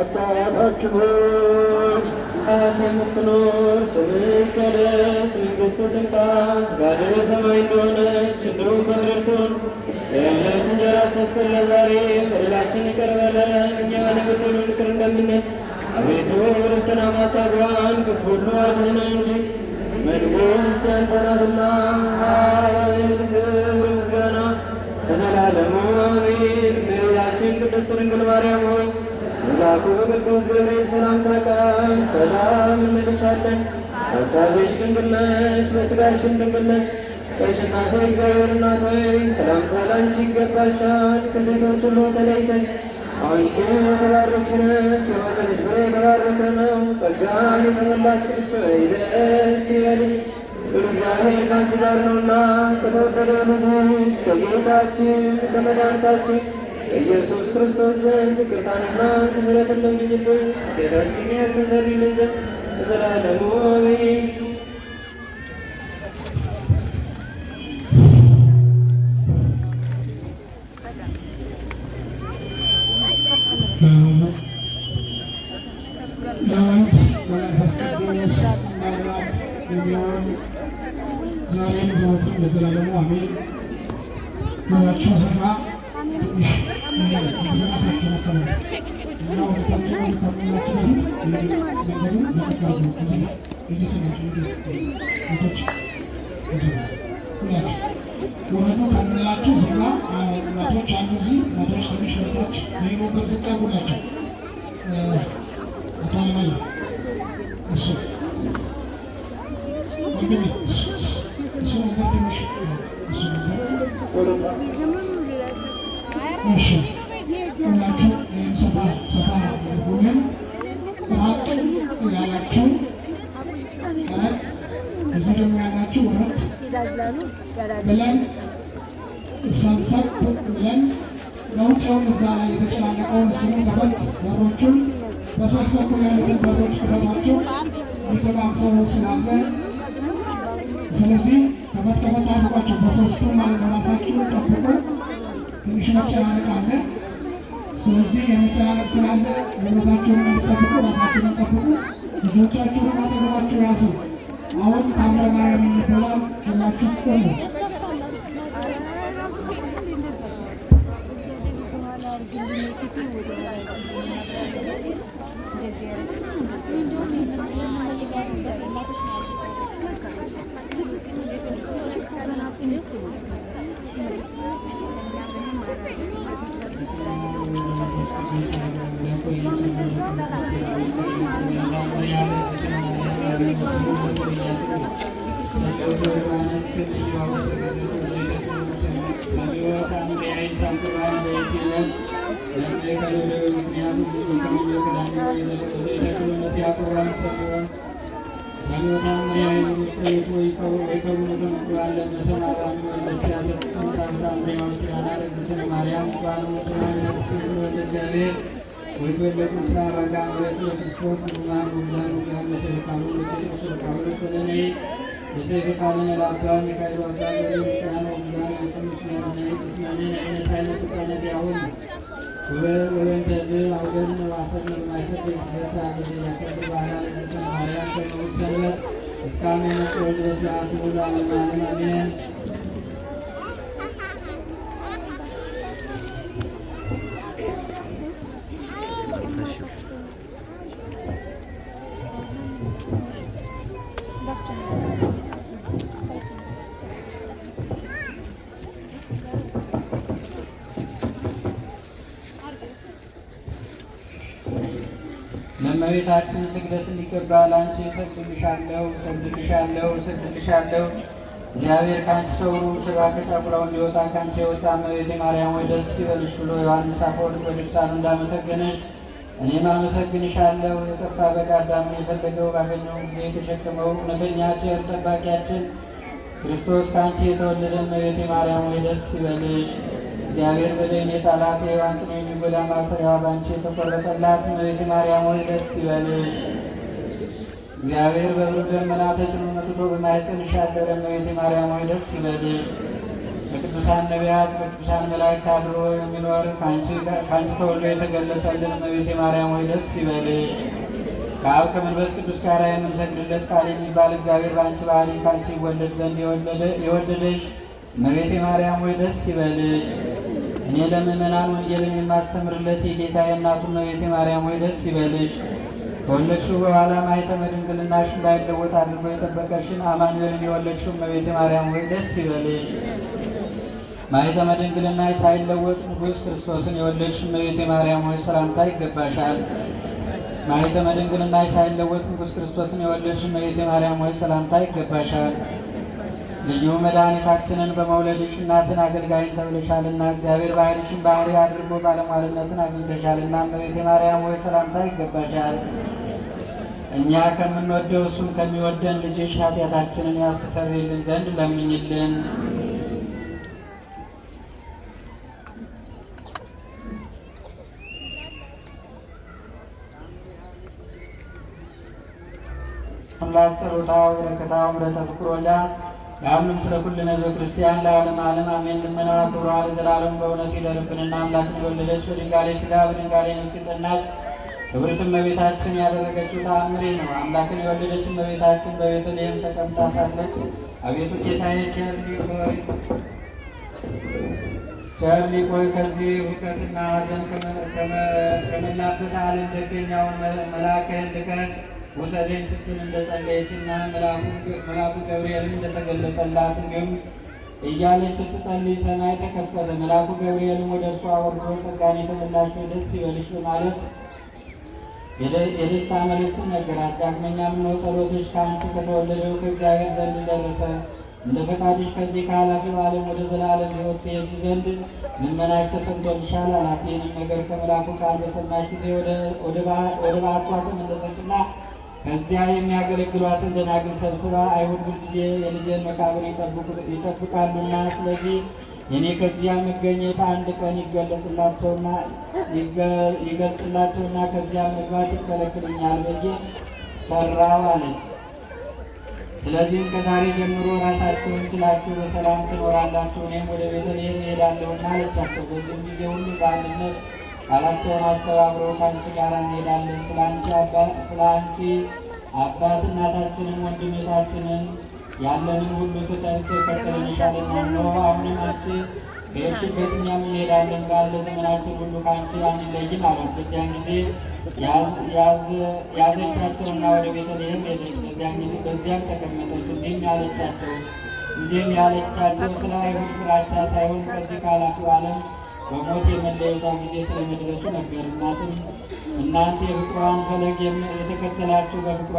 አባታችን ሆይ የምትኖር ስምህ ይቀደስ፣ መንግሥትህ ትምጣ፣ ፈቃድህ በሰማይ እንደሆነች እንዲሁም በምድር ትሁን። የዕለት እንጀራችንን ስጠን ዛሬ፣ በደላችንን ይቅር በለን እኛም የበደሉንን ይቅር እንደምንል። አቤቱ ወደ ፈተና አታግባን፣ ከክፉ ሁሉ አድነን እንጂ መንግሥት ያንተ ናትና፣ ኃይል፣ ክብር፣ ምስጋና ለዘላለሙ አሜን። እመቤታችን ቅድስት ድንግል ማርያም ሆይ መልአኩ በቅዱስ ገብርኤል ሰላምታ ቃል ሰላም እንልሻለን። ሐሳብሽ ድንግል ነሽ፣ በሥጋሽም ድንግል ነሽ። የአሸናፊ እግዚአብሔር እናት ሆይ ሰላምታ ላንቺ ይገባሻል። ከሴቶች ሁሉ ተለይተሽ አንቺ የተባረክሽ ነሽ፣ የማኅፀንሽ ፍሬ የተባረከ ነው። ጸጋን የተመላሽ ቅድስት ሆይ ደስ ይበልሽ፣ እግዚአብሔር ከአንቺ ጋር ነውና ከተወደደው ልጅሽ ከጌታችን ከመድኃኒታችን ኢየሱስ ክርስቶስ ዘንድ ይቅርታንና ምሕረትን ለምኝልን ኃጢአታችንን ያስተሰርይልን ዘንድ ለዘላለሙ አሜን። መንፈስ ቅዱስ አምላክ የሚሆን ዛሬም ዘወትርም ለዘላለሙ አሜን። ሁላችሁ ስራ ትንሽ ራሳችሁ መሰለ እና ወደታችሁ ከሚላችሁ በፊት ነገሩ ለተካዙ እዚህ እየሰማችሁ ቶች ሁላችሁ ወረዱ ከምንላችሁ ስራ እናቶች አሉ። እዚህ እናቶች ትንሽ ወታች የሚሞክር ዝቀቡ ናቸው። አቶ አለማየሁ እሱ ወንድሜ እሱ ነገር ትንሽ እሱ ነገር እሺ፣ ሁላችሁ ይህን ሰፋ ሆነን ራቅ ያላችሁ እዚህ ደግሞ ያላችሁ ወረድ ብለን ሰብሰብ ብለን ለውጫውን እዛ ላይ የተጨናነቀውን እሱኑ ከፈት በሮቹን በሶስት በኩል ያሉትን በሮች ክፈቷቸው። የተባም ሰው ስላለ ስለዚህ ከፈት አድርጓቸው በሶስቱ ማለት በራሳችሁ ጠብቁ። ትንሽ መጨናነቅ አለ። ስለዚህ የመጨናነቅ ስላለ ህይወታችሁን እንድጠብቁ ራሳችሁን ጠብቁ። ልጆቻችሁን አጠገባችሁ ያዙ። አሁን ታምረ ማርያም ይባላል። ሁላችሁ ቆሙ። ለእመቤታችን ስግደት እንዲገባል አንቺ እሰግድልሻለሁ። እግዚአብሔር ከአንቺ ሰውሩ ሥጋ ከጫጉላው እንዲወጣ ከአንቺ የወጣ እመቤቴ ማርያም ወይ ደስ ይበልሽ ብሎ ዮሐንስ አፈወርቅ በድርሳኑ እንዳመሰገነሽ እኔም አመሰግንሻለሁ። የጠፋ በግ አዳምን የፈለገው ባገኘው ጊዜ የተሸከመው እውነተኛ ቸር ጠባቂያችን ክርስቶስ ከአንቺ የተወለደ እመቤቴ ማርያም ወይ ደስ ይበልሽ። እግዚአብሔር በደም የጣላት የሔዋን ጽኑ የሚጎዳ ማሰሪያዋ ባንቺ የተቆረጠላት እመቤቴ ማርያም ሆይ ደስ ይበልሽ። እግዚአብሔር በብሩህ ደመና ተጭኖ መጥቶ በማኅፀንሽ ያደረ እመቤቴ ማርያም ሆይ ደስ ይበልሽ። በቅዱሳን ነቢያት በቅዱሳን መላእክት አድሮ የሚኖር ከአንቺ ተወልዶ የተገለጸልን እመቤቴ ማርያም ሆይ ደስ ይበልሽ። ከአብ ከመንፈስ ቅዱስ ጋር የምንሰግድለት ቃል የሚባል እግዚአብሔር በአንቺ ባህሪ ከአንቺ ይወለድ ዘንድ የወደደሽ እመቤቴ ማርያም ሆይ ደስ ይበልሽ። እኔ ለምእመናን ወንጌልን የማስተምርለት የጌታዬ እናቱ እመቤቴ ማርያም ሆይ ደስ ይበልሽ። ከወለድሽው በኋላ ማኅተመ ድንግልናሽ እንዳይለወጥ አድርጎ የጠበቀሽን አማኑኤልን የወለድሽው እመቤቴ ማርያም ሆይ ደስ ይበልሽ። ማኅተመ ድንግልናሽ ሳይለወጥ ንጉሥ ክርስቶስን የወለድሽ እመቤቴ ማርያም ሆይ ሰላምታ ይገባሻል። ማኅተመ ድንግልናሽ ሳይለወጥ ንጉሥ ክርስቶስን የወለድሽ እመቤቴ ማርያም ሆይ ሰላምታ ይገባሻል። ልዩ መድኃኒታችንን በመውለድሽ እናትን አገልጋይን ተብለሻልና እግዚአብሔር ባሕርይሽን ባሕርይ አድርጎ ባለሟልነትን አግኝተሻልና እመቤቴ ማርያም ሆይ ሰላምታ ይገባሻል። እኛ ከምንወደው እሱም ከሚወደን ልጅሽ ኃጢአታችንን ያስተሰርይልን ዘንድ ለምኝልን። አምላክ ጸሎታ በረከታ ምሕረተ ፍቅር ወልዳ ለሁሉም ስለ ኩልነ ሕዝበ ክርስቲያን ለዓለም ዓለም አሜን። ልመናዋ ክብሯ ለዘላለም በእውነት ይደርብንና አምላክን የወለደች በድንጋሌ ሥጋ በድንጋሌ ነፍስ የጸናች ክብርት እመቤታችን ያደረገችው ተአምሬ ነው። አምላክን የወለደች እመቤታችን በቤተልሔም ተቀምጣ ሳለች አቤቱ ጌታዬ ቸር ሊቆይ ከዚህ ሁከትና ሐዘን ከመላበት ዓለም ደገኛውን መልአክህን ልከህ ውሰደኝ ስትል እንደጸለየችና መልአኩ ገብርኤልም እንደተገለጸላት እንዲሁም እያለች ስትጸልይ ሰማይ ተከፈተ። መልአኩ ገብርኤልም ወደ እርሷ ወርዶ ጸጋን የተመላሽ ደስ ይበልሽ በማለት የደስታ መልእክትን ነገራት። ዳግመኛም ነው ጸሎትሽ ከአንቺ ከተወለደው ከእግዚአብሔር ዘንድ ደረሰ። እንደ ፈቃድሽ ከዚህ ከኃላፊው ዓለም ወደ ዘላለም ሕይወት ትሄጂ ዘንድ ልመናሽ ተሰምቶልሻል አላት። ይህንም ነገር ከመልአኩ ቃል በሰማች ጊዜ ወደ በዓቷ ተመለሰችና ከዚያ የሚያገለግሏትን ደናግል ሰብስባ አይሁድ ሁልጊዜ የልጄን መቃብር ይጠብቃሉና ስለዚህ የኔ ከዚያ መገኘት አንድ ቀን ይገልጽላቸውና ከዚያ መግባት ይከለክልኛል ብዬ ፈራሁ አለች። ስለዚህም ከዛሬ ጀምሮ ራሳችሁን ችላችሁ በሰላም ትኖራላችሁ፣ እኔም ወደ ቤተልሔም እሄዳለሁና አለቻቸው። በዚህም ጊዜ ሁሉ በአንድነት ቃላቸውን አስተባብረው ከአንቺ ጋር እንሄዳለን፣ ስለ አንቺ አባት እናታችንን ወንድምታችንን ያለንን ሁሉ ትተን ተከትለንሻልና እነሆ አሁንም አንቺ ከሄድሽበት እኛም እንሄዳለን፣ ባለ ዘመናችን ሁሉ ከአንቺ አንለይም አሏት። በዚያን ጊዜ ያዘቻቸውና ወደ ቤተልሔም ሄደች። በዚያም ተቀመጠች። እንዲህም ያለቻቸው ስለ አይሁድ ፍራቻ ሳይሆን ከዚህ ከኃላፊው ዓለም በሞት የመለየቷ ጊዜ ስለመድረሱ ነበር። እናንተ የፍቅሯን ፈለግ የተከተላችሁ በፍቅሯ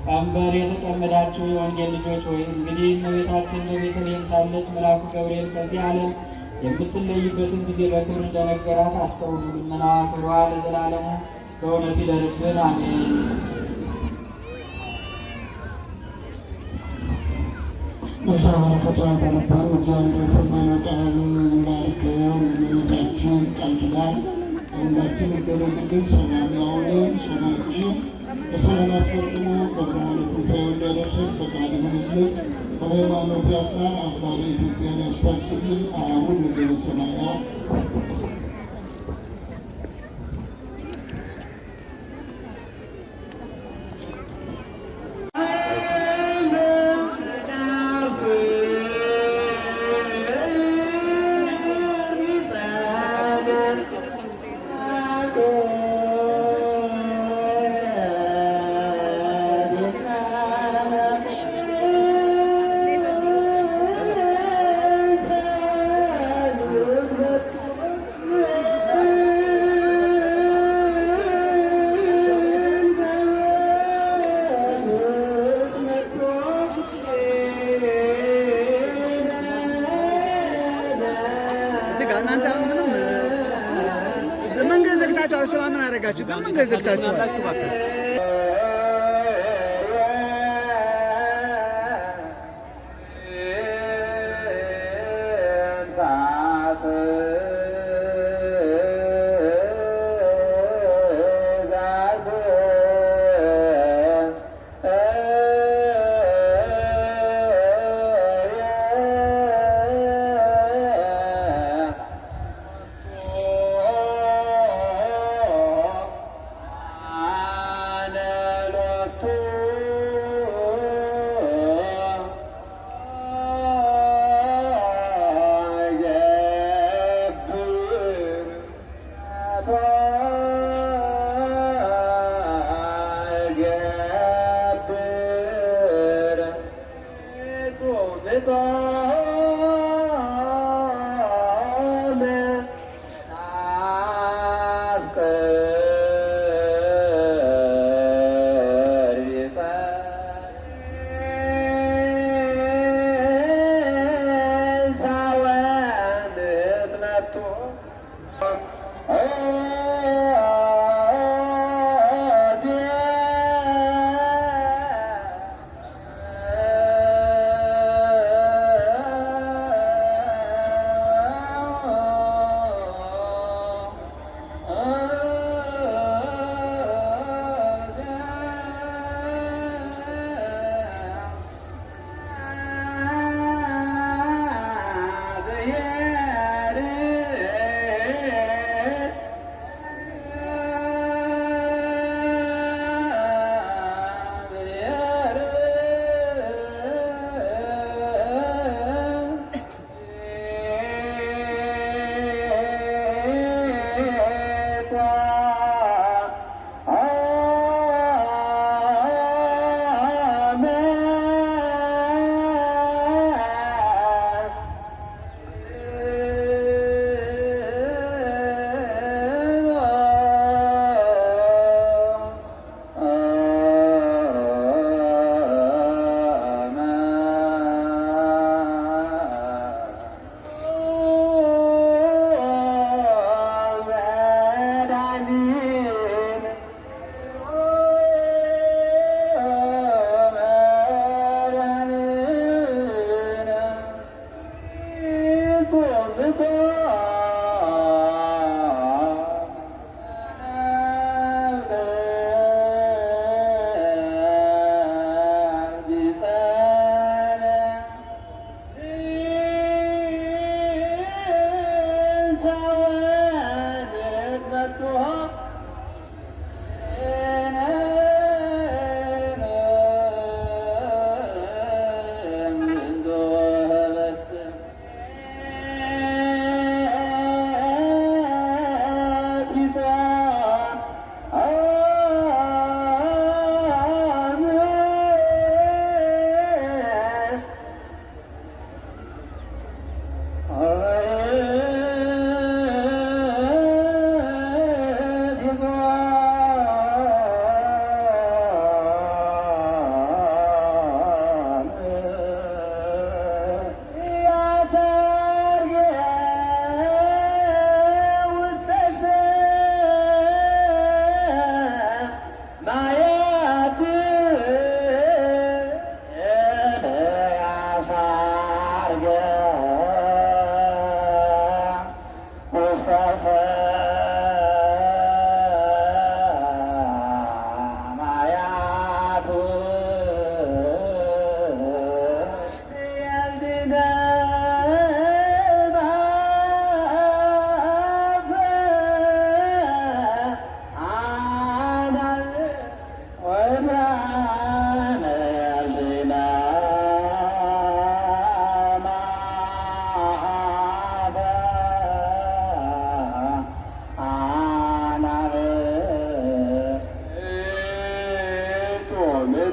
ቀንበር የተጠመዳችሁ የወንጌል ልጆች ሆይ እንግዲህ እመቤታችን በቤተልሔም ሳለች መልአኩ ገብርኤል ከዚህ ዓለም የምትለይበትን ጊዜ በክብር እንደነገራት አስተውሉ። ልመናዋ ክብሯ ለዘላለሙ በእውነት ይደርብን፣ አሜን። በሻበረከቷ ተነባር እግዚአብሔር የሰማነው ቃሉ ይባርከን። የእመቤታችን ቃል ኪዳን ሁላችን ይገበልልን። ሰላም ያውለን። ጾማችን በሰላም አስፈጽሞ በብርሃነ ትንሣኤው እንዲያደርሰን ፈቃድ ይሁንልን። በሃይማኖት ያጽናን። አስባለ ኢትዮጵያን ያስታክስልን። አሁን ወደ ሰማያት መንገድ ዘግታችኋል። ስማ ምን አደረጋችሁ ግን? መንገድ ዘግታችኋል።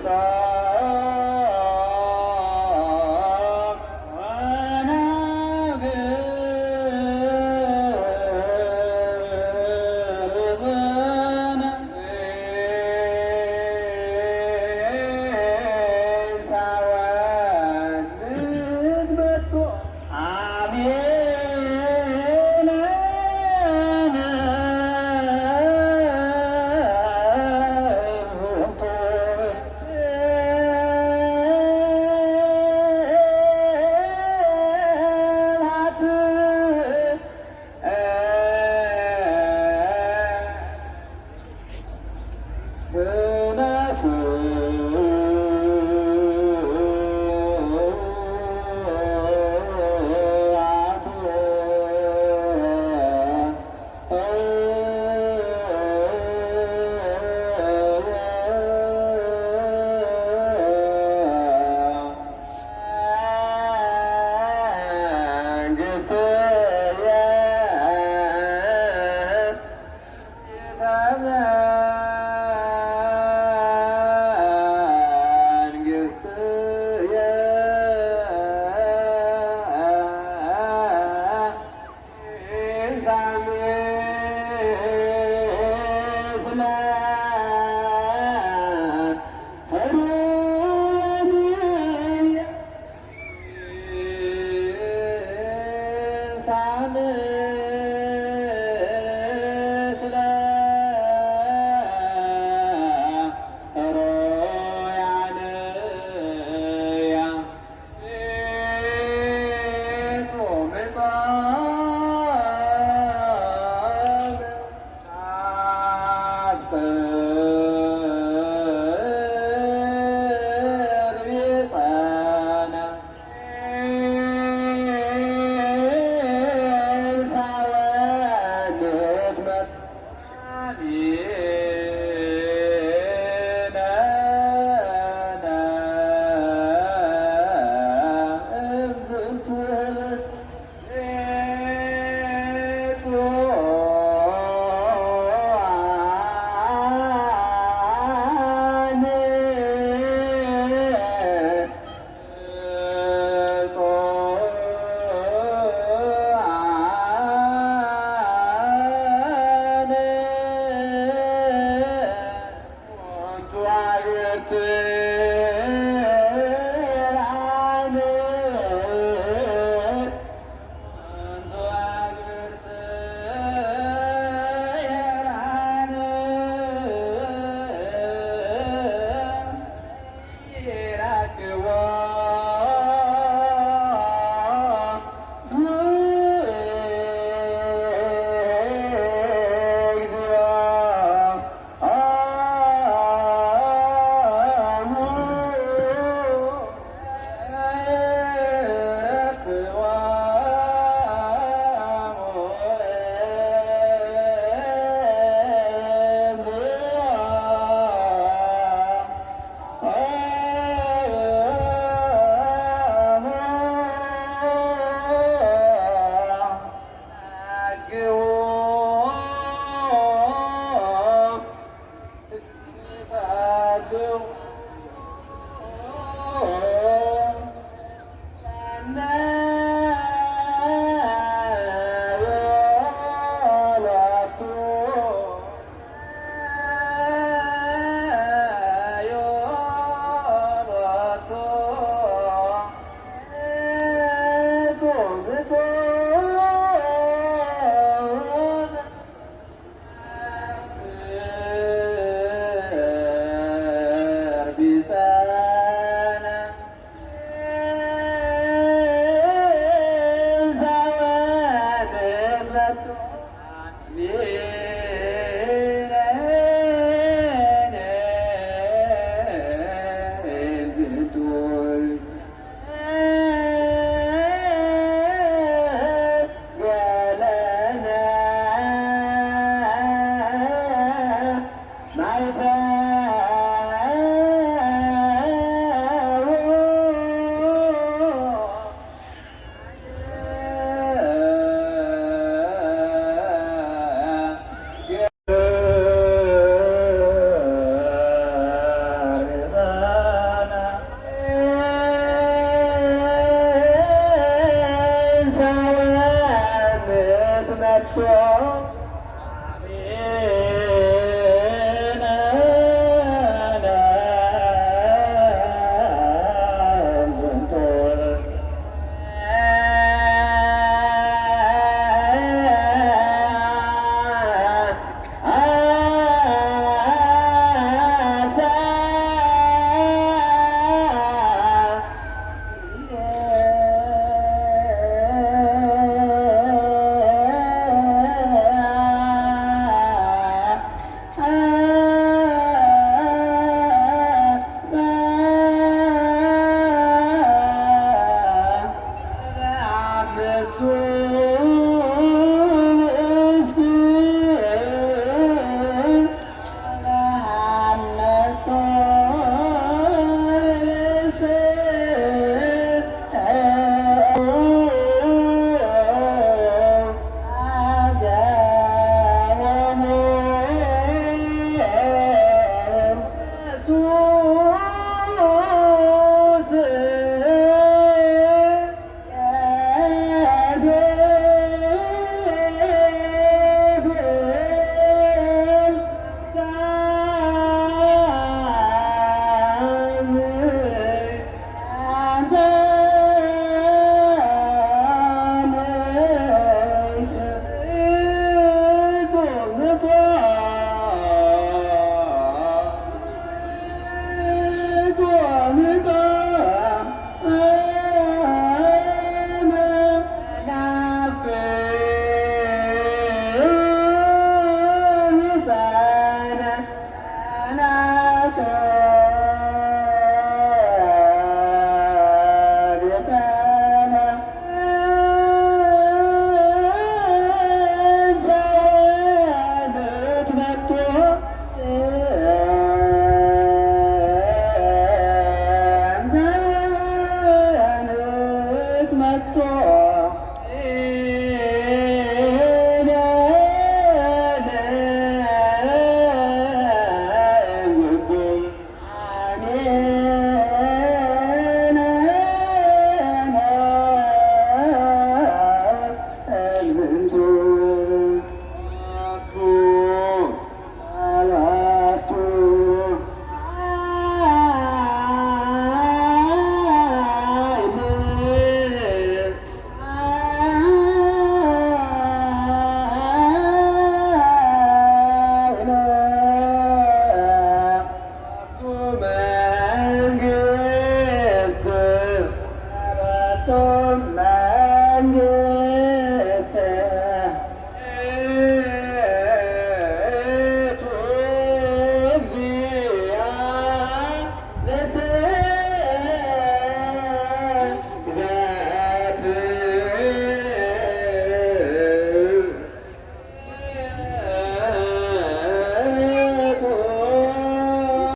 Sa መንግስት